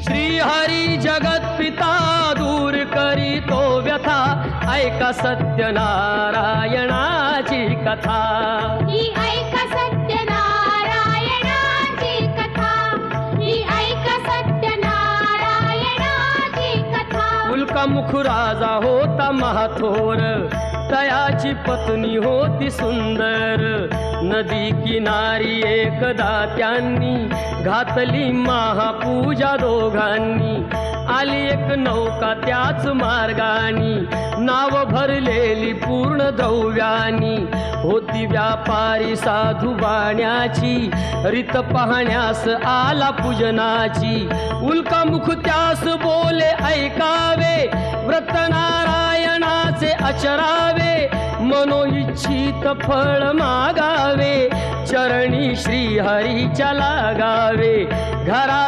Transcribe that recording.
श्रीहरी जगत पिता दूर करीतो व्यथा, ऐका सत्यनारायणाची कथा. ही ऐका सत्यनारायणाची कथा, ही ऐका सत्यनारायणाची कथा. उल्कामुख राजा होता महाथोर, तयाची पत्नी होती सुंदर. नदी किनारी एकदा त्यांनी घातली महापूजा दोघांनी. आली एक नौका त्याच मार्गानी, नाव भरलेली पूर्ण द्रव्यानी. होती व्यापारी साधू बाण्याची, रीत पाहण्यास आला पूजनाची. उल्कामुख त्यास बोले ऐकावे, व्रत नारायणाचे आचरावे. मनोइच्छित फळ मागावे, चरणी श्रीहरीच्या लागावे. घरा